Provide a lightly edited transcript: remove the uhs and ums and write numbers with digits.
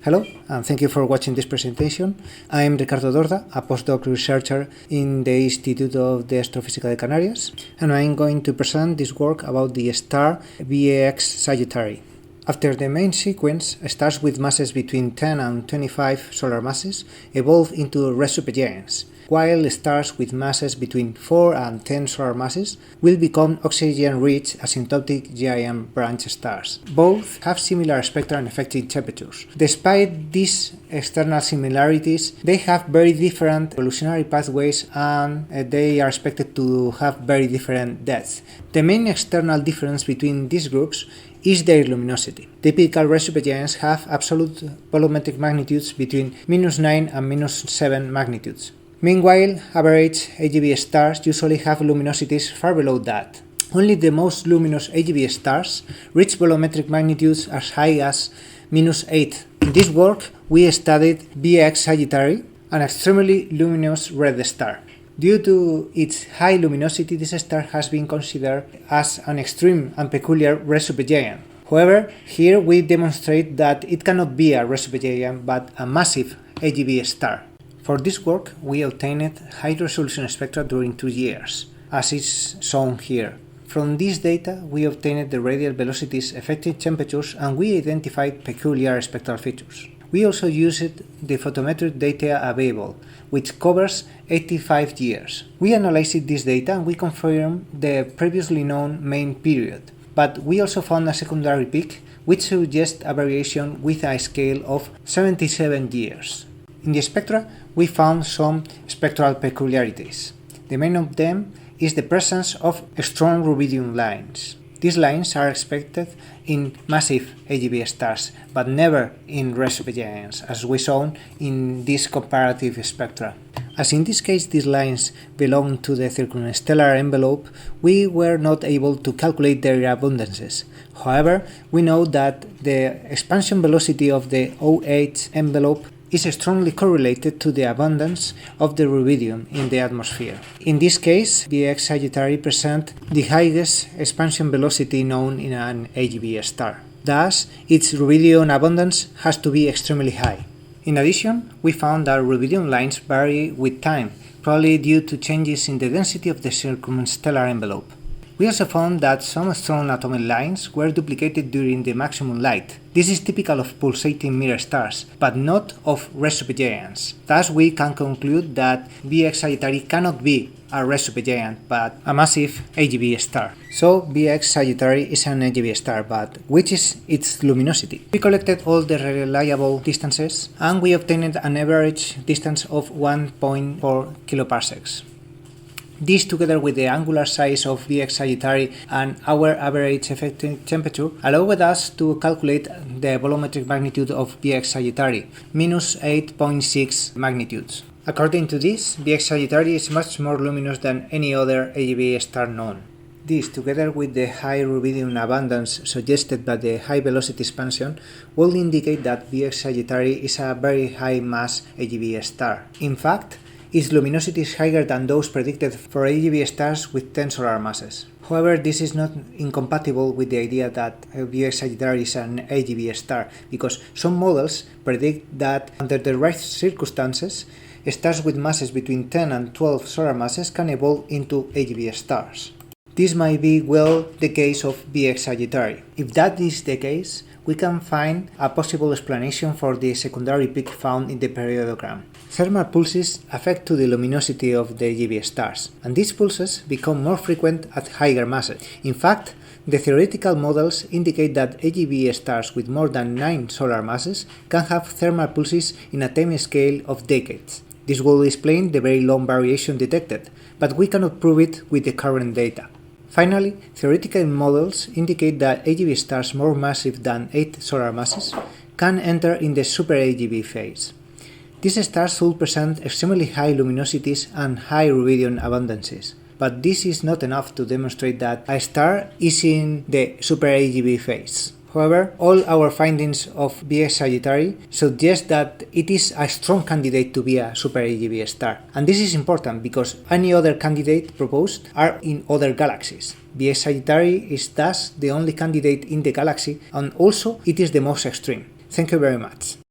Hello, and thank you for watching this presentation. I am Ricardo Dorda, a postdoc researcher in the Institute of the Astrophysica de Canarias, and I am going to present this work about the star VAX Sagittari. After the main sequence, stars with masses between 10 and 25 solar masses evolve into red supergiants, while stars with masses between 4 and 10 solar masses will become oxygen-rich asymptotic giant branch stars. Both have similar spectra and effective temperatures. Despite these external similarities, they have very different evolutionary pathways and they are expected to have very different deaths. The main external difference between these groups is their luminosity. Typical red supergiants have absolute volumetric magnitudes between -9 and -7 magnitudes. Meanwhile, average AGB stars usually have luminosities far below that. Only the most luminous AGB stars reach volumetric magnitudes as high as -8. In this work, we studied VAX Sagittari, an extremely luminous red star. Due to its high luminosity, this star has been considered as an extreme and peculiar red supergiant. However, here we demonstrate that it cannot be a red supergiant but a massive AGB star. For this work, we obtained high-resolution spectra during 2 years, as is shown here. From this data, we obtained the radial velocities, effective temperatures, and we identified peculiar spectral features. We also used the photometric data available, which covers 85 years. We analyzed this data and we confirmed the previously known main period, but we also found a secondary peak which suggests a variation with a scale of 77 years. In the spectra, we found some spectral peculiarities. The main of them is the presence of strong rubidium lines. These lines are expected in massive AGB stars, but never in red supergiants, as we saw in this comparative spectra. As in this case these lines belong to the circumstellar envelope, we were not able to calculate their abundances. However, we know that the expansion velocity of the OH envelope is strongly correlated to the abundance of the rubidium in the atmosphere. In this case, VAX Sagittari presents the highest expansion velocity known in an AGB star. Thus, its rubidium abundance has to be extremely high. In addition, we found that rubidium lines vary with time, probably due to changes in the density of the circumstellar envelope. We also found that some strong atomic lines were duplicated during the maximum light. This is typical of pulsating mirror stars, but not of red supergiants. Thus, we can conclude that VAX Sagittari cannot be a red supergiant, but a massive AGB star. So, VAX Sagittari is an AGB star, but which is its luminosity? We collected all the reliable distances, and we obtained an average distance of 1.4 kiloparsecs. This, together with the angular size of VAX Sagittari and our average effective temperature, allowed us to calculate the volumetric magnitude of VAX Sagittari, -8.6 magnitudes. According to this, VAX Sagittari is much more luminous than any other AGB star known. This, together with the high rubidium abundance suggested by the high velocity expansion, will indicate that VAX Sagittari is a very high mass AGB star. In fact, its luminosity is higher than those predicted for AGB stars with 10 solar masses. However, this is not incompatible with the idea that VAX Sagittari is an AGB star, because some models predict that under the right circumstances, stars with masses between 10 and 12 solar masses can evolve into AGB stars. This might be well the case of VAX Sagittari. If that is the case, we can find a possible explanation for the secondary peak found in the periodogram. Thermal pulses affect to the luminosity of the AGB stars, and these pulses become more frequent at higher masses. In fact, the theoretical models indicate that AGB stars with more than 9 solar masses can have thermal pulses in a time scale of decades. This will explain the very long variation detected, but we cannot prove it with the current data. Finally, theoretical models indicate that AGB stars more massive than 8 solar masses can enter in the super AGB phase. These stars should present extremely high luminosities and high rubidium abundances, but this is not enough to demonstrate that a star is in the super AGB phase. However, all our findings of VAX Sagittari suggest that it is a strong candidate to be a super AGB star. And this is important because any other candidate proposed are in other galaxies. VAX Sagittari is thus the only candidate in the galaxy, and also it is the most extreme. Thank you very much.